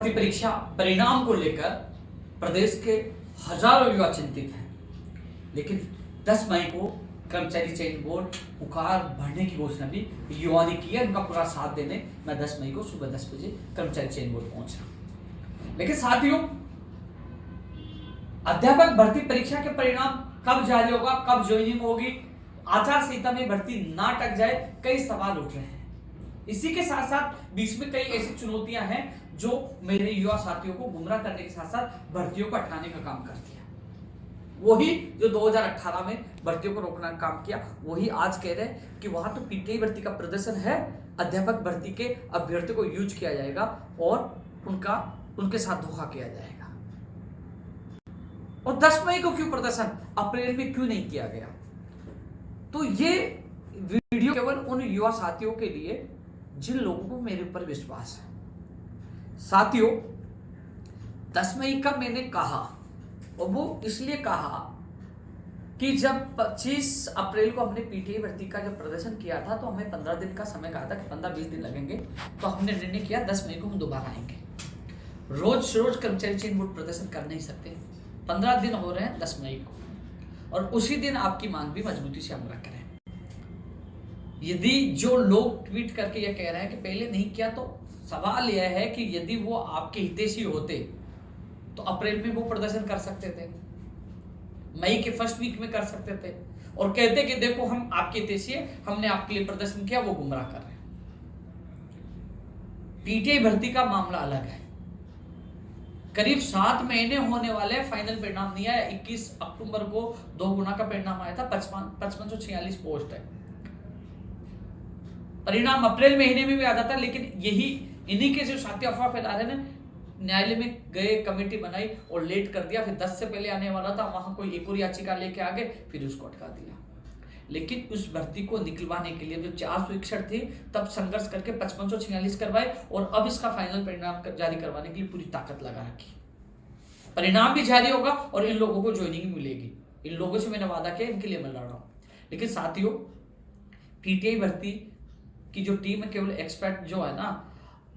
परीक्षा परिणाम को लेकर प्रदेश के हजारों युवा चिंतित हैं, लेकिन 10 मई को कर्मचारी चयन बोर्ड पुकार भरने की घोषणा भी युवा ने की है। उनका पूरा साथ देने मैं 10 मई को सुबह 10 बजे कर्मचारी चयन बोर्ड पहुंचा। लेकिन साथियों, अध्यापक भर्ती परीक्षा के परिणाम कब जारी होगा, कब ज्वाइनिंग होगी, आचार संहिता में भर्ती ना अटक जाए, कई सवाल उठ रहे हैं। इसी के साथ साथ बीच में कई ऐसी चुनौतियां हैं जो मेरे युवा साथियों को गुमराह करने के साथ साथ भर्तियों को अटकाने का काम करती है। वही जो 2018 में भर्तियों को रोकने का काम किया, वही आज कह रहे हैं कि वहां तो पीटीआई भर्ती का प्रदर्शन है, अध्यापक भर्ती के अभ्यर्थियों को यूज किया जाएगा और उनके साथ धोखा किया जाएगा। और 10 मई को क्यों प्रदर्शन, अप्रैल में क्यों नहीं किया गया? तो ये वीडियो केवल उन युवा साथियों के लिए जिन लोगों को मेरे ऊपर विश्वास है। साथियों, 10 मई का मैंने कहा, और वो इसलिए कहा कि जब 25 अप्रैल को हमने पीटीआई भर्ती का जब प्रदर्शन किया था तो हमें 15 दिन का समय कहा था कि 15-20 दिन लगेंगे, तो हमने निर्णय किया 10 मई को हम दोबारा आएंगे। रोज कर्मचारी चयन बोर्ड प्रदर्शन कर नहीं सकते, 15 दिन हो रहे हैं 10 मई को, और उसी दिन आपकी मांग भी मजबूती से हम रख रहे हैं। यदि जो लोग ट्वीट करके यह कह रहे हैं कि पहले नहीं किया, तो सवाल यह है कि यदि वो आपके हितैषी होते तो अप्रैल में वो प्रदर्शन कर सकते थे, मई के फर्स्ट वीक में कर सकते थे, और कहते कि देखो हम आपके हितैषी हैं, हमने आपके लिए प्रदर्शन किया। वो गुमराह कर रहे हैं। पीटीआई भर्ती का मामला अलग है। करीब 7 महीने होने वाले, फाइनल परिणाम नहीं आया। 21 अक्टूबर को 2 गुना का परिणाम आया था, 5546 पोस्ट है। परिणाम अप्रैल महीने में भी आ जाता, लेकिन इन्हीं के जो साथी अफवाह फैला रहे हैं, न्यायालय में गए, कमेटी बनाई और लेट कर दिया। फिर 10 से पहले आने वाला था, वहां कोई एक और याचिका लेके आ गए, फिर उसको अटका दिया। लेकिन उस भर्ती को निकलवाने के लिए जो 461 थी, तब संघर्ष करके 5546 करवाए, और अब इसका फाइनल परिणाम जारी करवाने के लिए पूरी ताकत लगा रखी। परिणाम भी जारी होगा और इन लोगों को ज्वाइनिंग मिलेगी। इन लोगों से मैंने वादा किया, इनके लिए मैं लड़ रहा हूं। लेकिन साथियों, पीटीआई भर्ती की जो टीम है, केवल एक्सपर्ट जो है ना,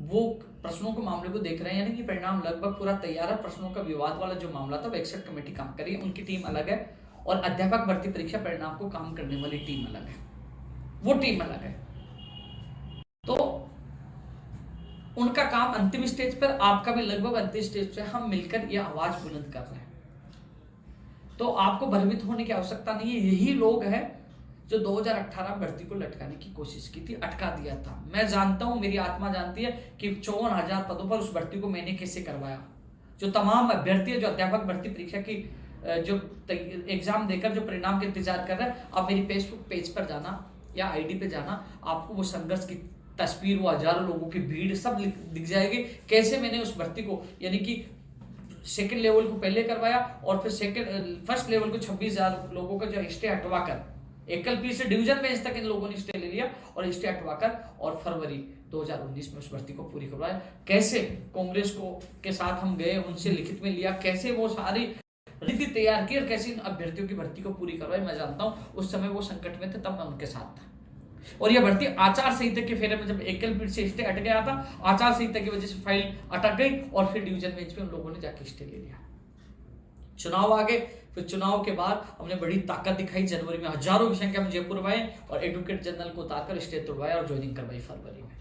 वो प्रश्नों के मामले को देख रहे हैं, यानी कि परिणाम लगभग पूरा तैयार है। प्रश्नों का विवाद वाला जो मामला था, वो एक्सपर्ट कमेटी काम कर रही है, उनकी टीम अलग है, और अध्यापक भर्ती परीक्षा परिणाम को काम करने वाली टीम अलग है, वो टीम अलग है। तो उनका काम अंतिम स्टेज पर, आपका भी लगभग अंतिम स्टेज पे, हम मिलकर यह आवाज बुलंद कर रहे हैं। तो आपको भयभीत होने की आवश्यकता नहीं है। यही लोग हैं जो 2018 भर्ती को लटकाने की कोशिश की थी, अटका दिया था। मैं जानता हूं, मेरी आत्मा जानती है कि 54,000 पदों पर उस भर्ती को मैंने कैसे करवाया। जो तमाम अभ्यर्थी जो अध्यापक भर्ती परीक्षा की जो एग्जाम देकर जो परिणाम के इंतजार कर रहे हैं, आप मेरी फेसबुक पेज पर जाना या आईडी पे जाना, आपको वो संघर्ष की तस्वीर, वो हजारों लोगों की भीड़ सब दिख जाएगी। कैसे मैंने उस भर्ती को, यानी कि सेकेंड लेवल को पहले करवाया, और फिर फर्स्ट लेवल को 26,000 लोगों का जो स्टे हटवाकर, एकल पी से डिवीजन बेंच तक इन लोगों ने स्टे ले लिया और स्टे हटवाकर, और फरवरी 2019 में उस भर्ती को पूरी करवाया। कैसे कांग्रेस को के साथ हम गए, उनसे लिखित में लिया, कैसे वो सारी नीति तैयार की और कैसे इन अभ्यर्थियों की भर्ती को पूरी करवाई। मैं जानता हूं, उस समय वो संकट में थे, तब मैं उनके साथ था। और यह भर्ती आचार संहिता के फेरे में, जब एकल पीठ से स्टे हट गया था, आचार संहिता की वजह से फाइल अटक गई, और फिर डिवीजन बेंच में उन लोगों ने जाके स्टे ले लिया। चुनाव आ गए, फिर चुनाव के बाद हमने बड़ी ताकत दिखाई। जनवरी में हजारों की संख्या में जयपुर आए और एडवोकेट जनरल को उतारकर स्टे तोड़वाया और ज्वाइनिंग करवाई फरवरी में।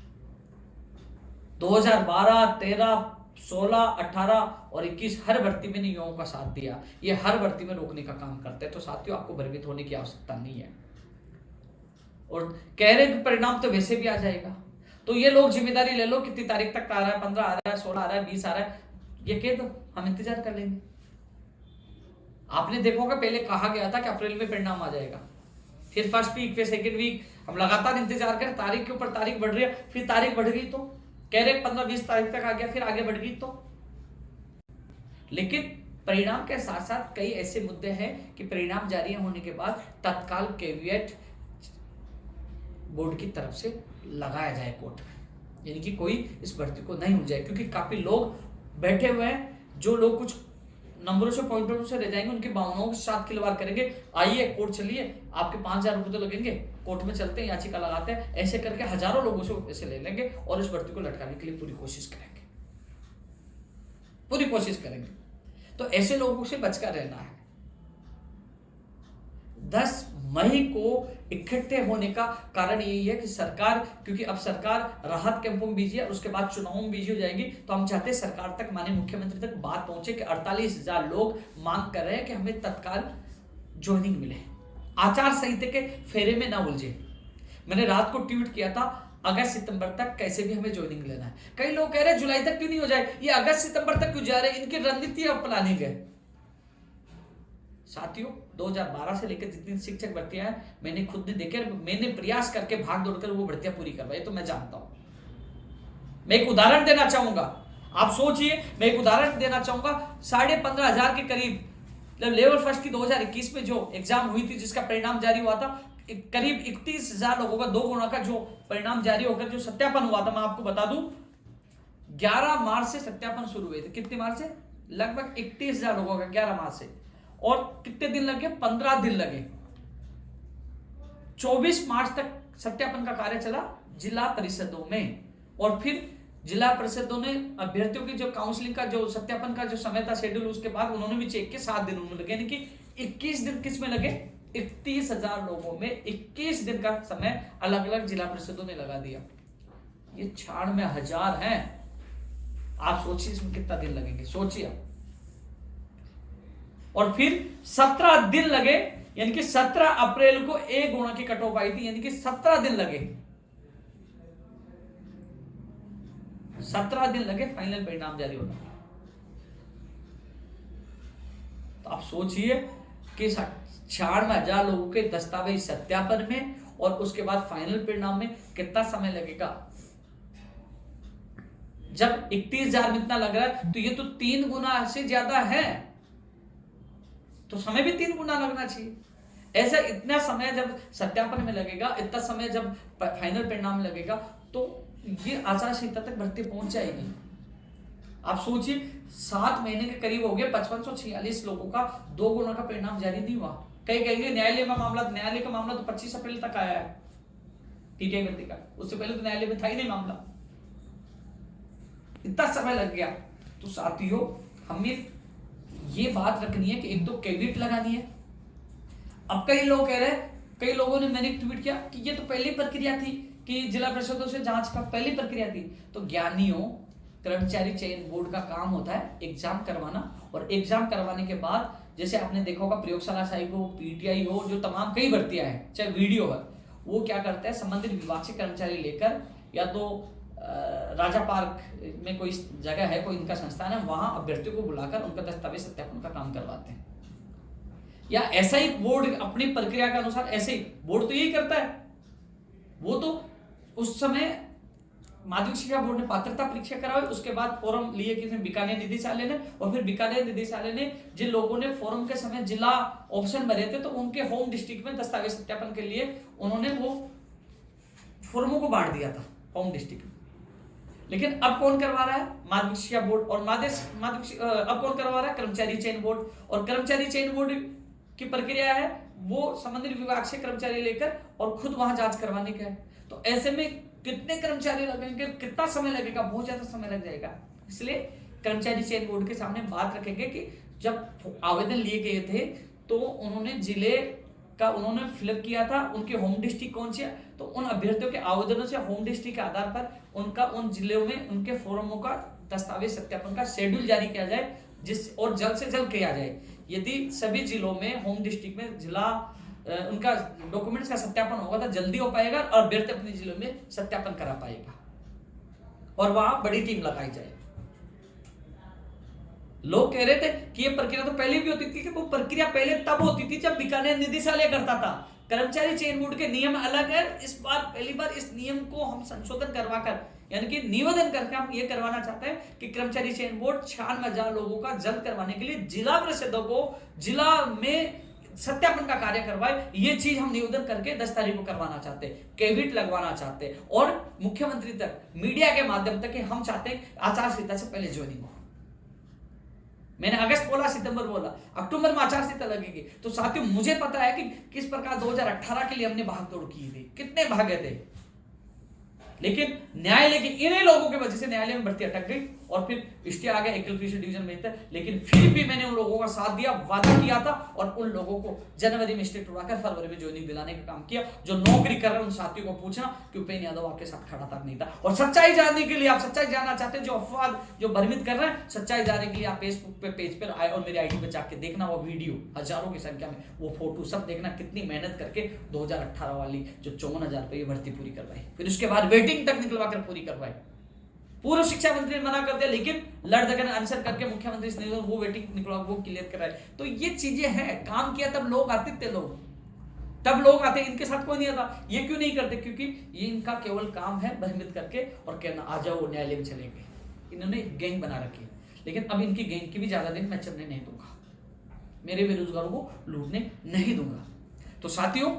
2012, 13, 16, 18 और 21 हर भर्ती में युवाओं का साथ दिया। ये हर भर्ती में रोकने का काम करते हैं। तो साथियों, आपको भयभीत होने की आवश्यकता नहीं है। और कह रहे कि परिणाम तो वैसे भी आ जाएगा, तो ये लोग जिम्मेदारी ले लो, कितनी तारीख तक आ रहा है, 15 आ रहा है, 16 आ रहा है, 20 आ रहा है, ये कह दो, हम इंतजार कर लेंगे। आपने देखा होगा, पहले कहा गया था कि अप्रैल में परिणाम आ जाएगा, फिर फर्स्ट वीक, फिर सेकंड वीक, हम लगातार इंतजार करें, तारीख के ऊपर तारीख बढ़ रही है, फिर तारीख बढ़ गई तो कह रहे 15-20 तारीख तक आ गया, फिर आगे बढ़ गई तो। लेकिन परिणाम के साथ साथ कई ऐसे मुद्दे हैं कि परिणाम जारी होने के बाद तत्काल कैविएट बोर्ड की तरफ से लगाया जाए कोर्ट में, यानी कि कोई इस भर्ती को नहीं हो जाए, क्योंकि काफी लोग बैठे हुए हैं, जो लोग कुछ नंबरों से, पॉइंटरों से रह जाएंगे, उनकी भावनाओं के साथ खिलवाड़ करेंगे। आइए कोर्ट चलिए, आपके 5,000 रुपए तो लगेंगे, कोर्ट में चलते हैं, याचिका लगाते हैं, ऐसे करके हजारों लोगों से पैसे ले लेंगे और इस भर्ती को लटकाने के लिए पूरी कोशिश करेंगे। पूरी कोशिश करेंगे। तो ऐसे लोगों से बचकर रहना है। 10 मई को इकट्ठे होने का कारण यही है कि सरकार, क्योंकि अब सरकार राहत कैंपों में बिजी है, उसके बाद चुनाव में बिजी हो जाएगी, तो हम चाहते हैं सरकार तक, माननीय मुख्यमंत्री तक बात पहुंचे कि 48,000 लोग मांग कर रहे हैं कि हमें तत्काल ज्वाइनिंग मिले, आचार संहिता के फेरे में ना उलझे। मैंने रात को ट्वीट किया था, अगस्त सितंबर तक कैसे भी हमें ज्वाइनिंग लेना है। कई लोग कह रहे हैं जुलाई तक क्यों नहीं हो जाए, ये अगस्त सितंबर तक क्यों जा रहे हैं, इनकी रणनीति और प्लानिंग है। साथियों, 2012 से लेकर जितनी शिक्षक भर्तियां हैं, मैंने खुद ने देखे, मैंने प्रयास करके भाग दौड़कर वो भर्तियां पूरी करवाई, तो मैं जानता हूं। मैं एक उदाहरण देना चाहूंगा, आप सोचिए, मैं एक उदाहरण देना चाहूंगा। 15,500 के करीब लेवल फर्स्ट की 2021 में जो एग्जाम हुई थी, जिसका परिणाम जारी हुआ था, करीब 31,000 लोगों का 2 गुना का जो परिणाम जारी होकर जो सत्यापन हुआ था, मैं आपको बता दूं 11 मार्च से सत्यापन शुरू हुए थे। कितने मार्च से? लगभग 31,000 लोगों का 11 मार्च से। और कितने दिन लगे? 15 दिन लगे। 24 मार्च तक सत्यापन का कार्य चला जिला परिषदों में, और फिर जिला परिषदों ने अभ्यर्थियों की जो काउंसलिंग का जो सत्यापन का जो समय था शेड्यूल, उसके बाद उन्होंने भी चेक किया, 7 दिन उनमें लगे, यानी कि 21 दिन किस में लगे? 31,000 लोगों में 21 दिन का समय अलग अलग जिला परिषदों ने लगा दिया। ये 96,000 हैं। आप सोचिए इसमें कितना दिन लगेंगे, सोचिए आप। और फिर 17 दिन लगे, यानी कि 17 अप्रैल को 1 गुना की कट ऑफ आई थी, यानी कि 17 दिन लगे, 17 दिन लगे फाइनल परिणाम जारी होना। तो आप सोचिए कि 96,000 लोगों के दस्तावेज सत्यापन में और उसके बाद फाइनल परिणाम में कितना समय लगेगा। जब 31,000 में इतना लग रहा है, तो ये तो 3 गुना से ज्यादा है, तो समय भी 3 गुना लगना चाहिए। ऐसा इतना समय जब सत्यापन में लगेगा, इतना समय जब फाइनल परिणाम में लगेगा, तो ये आचार संहिता तक भर्ती पहुंच जाएगी। आप सोचिए 7 महीने के करीब हो गए, 5546 लोगों का 2 गुना का परिणाम जारी नहीं हुआ। कई कहेंगे न्यायालय का मामला तो 25 अप्रैल तक आया है टीटीआई भर्ती का, उससे पहले तो न्यायालय में था ही नहीं मामला, इतना समय लग गया। तो साथियों, हमें ये बात रखनी है कि एक तो कैविट लगानी है। अब कई लोग कह रहे हैं, कई लोगों ने, मैंने ट्वीट किया कि ये तो पहली प्रक्रिया थी कि जिला परिषदों से जांच का पहली प्रक्रिया थी। तो ज्ञानियों, कर्मचारी चयन बोर्ड का काम होता है एग्जाम करवाना, और एग्जाम करवाने के बाद जैसे आपने देखा होगा प्रयोगशाला सहायक हो, पीटीआई हो, जो तमाम कई भर्तियां हैं, चाहे वीडियो है, वो क्या करते हैं, संबंधित विभाग से कर्मचारी लेकर, या तो राजा पार्क में कोई जगह है, कोई इनका संस्थान है, वहां अभ्यर्थियों को बुलाकर उनका दस्तावेज सत्यापन का काम करवाते हैं। या ऐसा ही बोर्ड अपनी प्रक्रिया के अनुसार, ऐसे ही बोर्ड तो यही करता है। वो तो उस समय माध्यमिक शिक्षा बोर्ड ने पात्रता परीक्षा कराई, उसके बाद फॉर्म लिए किसी बीकानेर निदेशालय ने, और फिर बीकानेर निदेशालय ने जिन लोगों ने फॉर्म के समय जिला ऑप्शन भरे थे, तो उनके होम डिस्ट्रिक्ट में दस्तावेज सत्यापन के लिए उन्होंने वो फॉर्मों को बांट दिया था होम डिस्ट्रिक्ट। लेकिन अब कौन करवा रहा है? माध्यमिक शिक्षा बोर्ड। और अब कौन करवा रहा है? कर्मचारी चयन बोर्ड। और कर्मचारी चयन बोर्ड की प्रक्रिया है, वो संबंधित विभाग से कर्मचारी लेकर और खुद वहां जांच करवाने का है। तो ऐसे में कितने कर्मचारी लगेंगे, कितना समय लगेगा? बहुत ज्यादा समय लग जाएगा। इसलिए कर्मचारी चयन बोर्ड के सामने बात रखेंगे कि जब आवेदन लिए गए थे, तो उन्होंने जिले का उन्होंने फिलअप किया था, उनके होम डिस्ट्रिक्ट कौन से है, तो उन अभ्यर्थियों के आवेदनों से होम डिस्ट्रिक्ट के आधार पर उनका उन जिलों में उनके फॉर्मों का दस्तावेज सत्यापन का शेड्यूल जारी किया जाए, और जल्द से जल्द किया जाए। यदि सभी जिलों में होम डिस्ट्रिक्ट में जिला उनका डॉक्यूमेंट्स का सत्यापन होगा, तो जल्दी हो पाएगा और अभ्यर्थी अपने जिलों में सत्यापन करा पाएगा, और वहां बड़ी टीम लगाई जाए। लोग कह रहे थे कि ये प्रक्रिया तो पहले भी होती थी, कि वो प्रक्रिया पहले तब होती थी जब बीकानेर निदेशालय करता था। कर्मचारी चयन बोर्ड के नियम अलग है। इस बार पहली बार इस नियम को हम संशोधन करवाकर, यानी कि निवेदन करके हम ये करवाना चाहते हैं कि कर्मचारी चयन बोर्ड 96,000 लोगों का जल्द करवाने के लिए जिला परिषदों को जिला में सत्यापन का कार्य करवाए। ये चीज हम निवेदन करके 10 तारीख को करवाना चाहते हैं, कैविट लगवाना चाहते हैं, और मुख्यमंत्री तक मीडिया के माध्यम तक हम चाहते हैं आचार संहिता से पहले ज्वाइनिंग हो। मैंने अगस्त बोला, सितंबर बोला, अक्टूबर में आचार संहिता लगेगी। तो साथियों, मुझे पता है कि किस प्रकार 2018 के लिए हमने भागदौड़ की थी, कितने भागे थे, लेकिन न्यायालय के इन्हीं लोगों की वजह से न्यायालय में भर्ती अटक गई। और फिर स्टे आ गया इलेक्ट्रिशियन डिवीजन में था, लेकिन फिर भी मैंने उन लोगों का साथ दिया, वादा किया था और उन लोगों को जनवरी में स्टे उड़ाकर फरवरी में ज्वाइनिंग दिलाने का काम किया। जो नौकरी कर रहे हैं उन साथियों को पूछना कि उपेंद्र यादव आपके साथ खड़ा था नहीं था। और सच्चाई जानने के लिए, आप सच्चाई जानना चाहते हैं, जो अफवाह जो भ्रमित कर रहे हैं, सच्चाई जानने के लिए आप फेसबुक पे पेज पर आए और मेरे आईडी पे जाके देखना वो वीडियो, हजारों की संख्या में वो फोटो सब देखना, कितनी मेहनत करके 2018 वाली जो 54,000 रुपये भर्ती पूरी करवाई, फिर उसके बाद वेटिंग तक निकलवा कर पूरी करवाई। पूर्व शिक्षा मंत्री ने मना कर दिया, लेकिन लड़धकन आंसर करके मुख्यमंत्री से वो वेटिंग निकलवा वो क्लियर कराए। तो ये चीजें हैं, काम किया तब लोग आते थे, तब लोग आते, इनके साथ कोई नहीं आता। ये क्यों नहीं करते? क्योंकि ये इनका केवल काम है भ्रमित करके और कहना आ जाओ न्यायालय में चलेंगे। इन्होंने गैंग बना रखी है, लेकिन अब इनकी गैंग की भी ज्यादा दिन मैं चलने नहीं दूंगा, मेरे बेरोजगारों को लूटने नहीं दूंगा। तो साथियों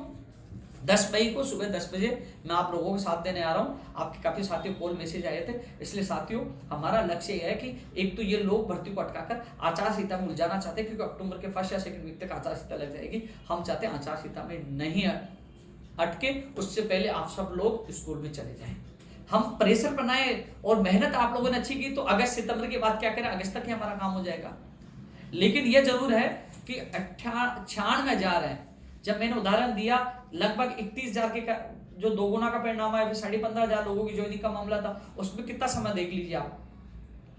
10 मई को सुबह 10 बजे मैं आप लोगों को साथ देने आ रहा हूं। आपके काफी साथियों कॉल मैसेज आए थे, इसलिए साथियों हमारा लक्ष्य यह है कि एक तो ये लोग भर्ती को अटकाकर आचार संहिता में उलझाना चाहते हैं, क्योंकि अक्टूबर के फर्स्ट या सेकंड वीक तक आचार संहिता लग जाएगी। हम चाहते हैं आचार संहिता में नहीं अटके, उससे पहले आप सब लोग स्कूल में चले जाएं। हम प्रेशर बनाए और मेहनत आप लोगों ने अच्छी की तो अगस्त सितंबर के बाद क्या करें, अगस्त तक ही हमारा काम हो जाएगा। लेकिन यह जरूर है कि 96,000 है। जब मैंने उदाहरण दिया लगभग 31,000 के जो दोगुना का परिणाम आया, फिर 15,500 लोगों की ज्वाइनिंग का मामला था, उसमें कितना समय देख लीजिए आप,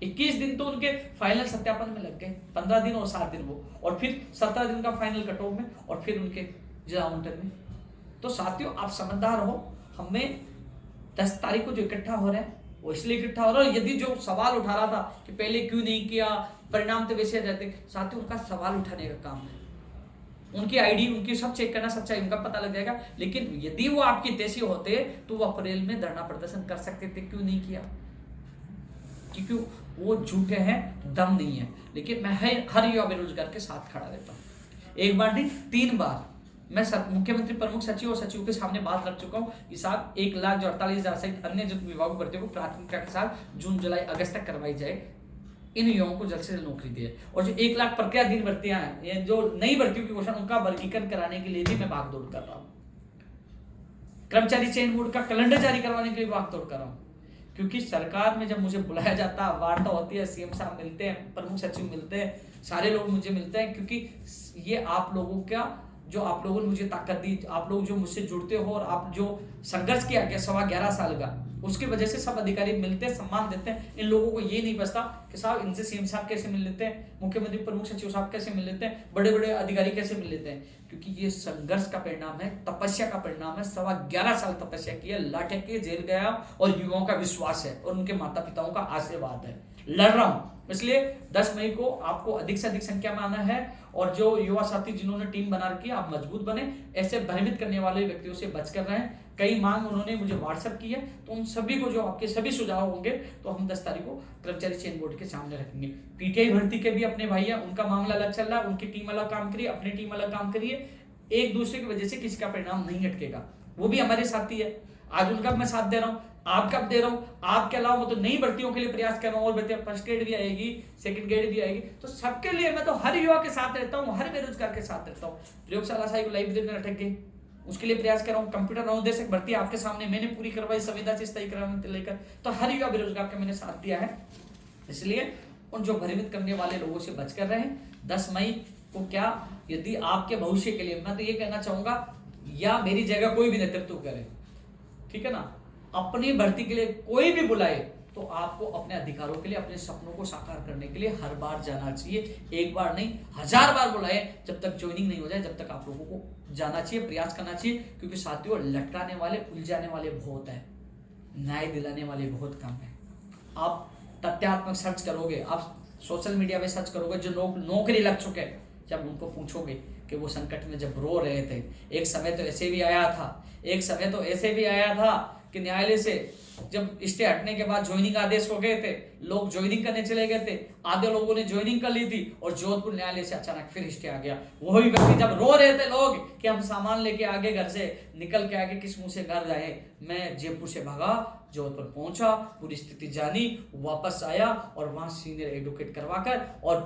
21 दिन तो उनके फाइनल सत्यापन में लग गए, 15 दिन और 7 दिन वो, और फिर 17 दिन का फाइनल कट ऑफ में, और फिर उनके जिला आवंटन में। तो साथियों आप समझदार हो, हमें 10 तारीख को जो इकट्ठा हो रहे हैं वो इसलिए इकट्ठा हो रहा है। यदि जो सवाल उठा रहा था कि पहले क्यों नहीं किया, परिणाम तो वैसे रहते, साथियों उनका सवाल उठाने का काम है, उनकी आईडी उनकी सब चेक करना, सच्चाई उनका पता लग जाएगा। लेकिन यदि वो आपके देशी होते तो वो अप्रैल में धरना प्रदर्शन कर सकते थे, क्यों नहीं किया? क्योंकि वो झूठे हैं, दम नहीं है। लेकिन मैं हर युवा बेरोजगार के साथ खड़ा रहता हूं। एक बार नहीं 3 बार मैं मुख्यमंत्री, प्रमुख सचिव और सचिव के सामने बात रख चुका हूँ कि साहब 1,48,000 सहित अन्य जो विभागों भर्तियों को प्राथमिकता के साथ जून जुलाई अगस्त तक करवाई जाए, इन युवाओं को जल्द से जल्द नौकरी दिए। और जो 1 लाख प्रक्रिया दिन भर्तियां हैं, ये जो नई भर्तियों की घोषणा, उनका वर्गीकरण कराने के लिए भी मैं भागदौड़ कर रहा हूं। कर्मचारी चयन बोर्ड का कैलेंडर जारी करवाने के लिए भागदौड़ कर रहा हूं, क्योंकि सरकार में जब मुझे बुलाया जाता है, वार्ता होती है, सीएम साहब मिलते हैं, प्रमुख सचिव मिलते हैं, सारे लोग मुझे मिलते हैं, क्योंकि ये आप लोगों का जो आप लोगों ने मुझे ताकत दी, आप लोग जो मुझसे जुड़ते हो और आप जो संघर्ष किया गया 11.25 साल का, उसकी वजह से सब अधिकारी मिलते हैं, सम्मान देते हैं। इन लोगों को ये नहीं बचता कि साहब इनसे सीएम साहब कैसे मिल लेते हैं, मुख्यमंत्री प्रमुख सचिव साहब कैसे मिल लेते हैं, बड़े बड़े अधिकारी कैसे मिल लेते हैं, क्योंकि ये संघर्ष का परिणाम है, तपस्या का परिणाम है। 11.25 साल तपस्या की है, लाटे के जेल गया, और युवाओं का विश्वास है और उनके माता पिताओं का आशीर्वाद है। लड़ रहा हूं, इसलिए 10 मई को आपको अधिक से अधिक संख्या में आना है। और जो युवा साथी जिन्होंने टीम बना रखी है, आप मजबूत बने, ऐसे भ्रमित करने वाले व्यक्तियों से बच कर रहें। कई मांग उन्होंने मुझे व्हाट्सएप की है, तो उन सभी को, जो आपके सभी सुझाव होंगे, तो हम 10 तारीख को कर्मचारी चयन बोर्ड के सामने रखेंगे। पीटीआई भर्ती के भी अपने भाई हैं, उनका मामला अलग चल रहा है, उनकी टीम अलग काम करिए, अपनी टीम अलग काम करिए। एक दूसरे की वजह से किसी का परिणाम नहीं अटकेगा, वो भी हमारे साथी है। आज उनका मैं साथ दे रहा हूँ, आपका दे रहा हूं। आपके अलावा मैं तो नई भर्तियों के लिए प्रयास कर रहा हूं, और भर्तियां फर्स्ट ग्रेड भी आएगी, सेकंड ग्रेड भी आएगी, तो सबके लिए मैं तो हर युवा के साथ रहता हूं, हर बेरोजगार के साथ रहता हूं। प्रयोगशाला साई को लाइब्रेरी में अटक गई, उसके लिए प्रयास कर रहा हूं। कंप्यूटर अनुदेशक भर्ती आपके सामने मैंने पूरी करवाई, संविदा से स्थायीकरण लेकर, तो हर युवा बेरोजगार का मैंने साथ दिया है। इसलिए उन जो भ्रमित करने वाले लोगों से बचकर रहे। 10 मई को क्या, यदि आपके भविष्य के लिए, मैं तो ये कहना चाहूंगा, या मेरी जगह कोई भी नेतृत्व करे, ठीक है ना, अपनी भर्ती के लिए कोई भी बुलाए, तो आपको अपने अधिकारों के लिए, अपने सपनों को साकार करने के लिए हर बार जाना चाहिए। एक बार नहीं, 1000 बार बुलाए, जब तक ज्वाइनिंग नहीं हो जाए, जब तक आप लोगों को जाना चाहिए, प्रयास करना चाहिए। क्योंकि साथियों लटकाने वाले, उलझाने वाले बहुत है, न्याय दिलाने वाले बहुत कम है। आप तथ्यात्मक सर्च करोगे, आप सोशल मीडिया पे सर्च करोगे, जो लोग नौकरी लग चुके हैं, जब उनको पूछोगे कि वो संकट में जब रो रहे थे, एक समय तो ऐसे भी आया था, एक समय तो ऐसे भी आया था कि न्यायालय से जब स्टे हटने के बाद ज्वाइनिंग आदेश हो गए थे, लोग ज्वाइनिंग करने चले गए थे, आधे लोगों ने ज्वाइनिंग कर ली थी, और जोधपुर न्यायालय से अचानक फिर स्टे आ गया। वही व्यक्ति जब रो रहे थे लोग कि हम सामान लेके आगे, घर से निकल के आगे किस मुंह से घर जाए, मैं जयपुर से भागा, जोधपुर पहुंचा, पूरी स्थिति जानी, वापस आया, और वहां सीनियर एडवोकेट करवाकर और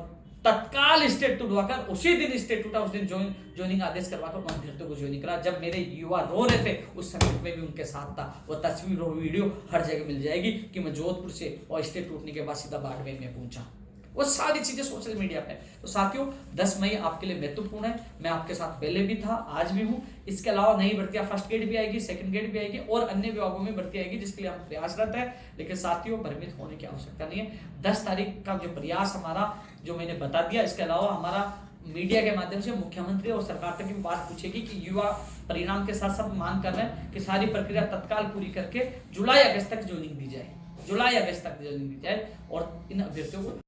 तत्काल स्टेट उठवाकर उसी दिन स्टेट उठा, उस दिन ज्वाइनिंग आदेश करवाकर उन अभ्यर्थियों को ज्वाइनिंग करा। जब मेरे युवा रो रहे थे उस समय में भी उनके साथ था। वो तस्वीर और वीडियो हर जगह मिल जाएगी कि मैं जोधपुर से और स्टेट टूटने के बाद सीधा बाड़मेर में पहुंचा। वो सारी चीजें सोशल मीडिया पे। तो साथियों 10 मई आपके लिए महत्वपूर्ण है। मैं आपके साथ पहले भी था, आज भी हूं। इसके अलावा नई भर्तियां फर्स्ट ग्रेड भी आएगी, सेकंड ग्रेड भी आएगी और अन्य विभागों में भर्ती आएगी, जिसके लिए हम प्रयासरत है। लेकिन साथियों भ्रमित होने की आवश्यकता नहीं है। 10 तारीख का जो प्रयास हमारा जो मैंने बता दिया, इसके अलावा हमारा मीडिया के माध्यम से मुख्यमंत्री और सरकार तक की बात पूछेगी कि युवा परिणाम के साथ सब मांग कर रहे हैं कि सारी प्रक्रिया तत्काल पूरी करके जुलाई अगस्त तक ज्वाइनिंग दी जाए, जुलाई अगस्त तक ज्वाइनिंग दी जाए और इन अभ्यर्थियों को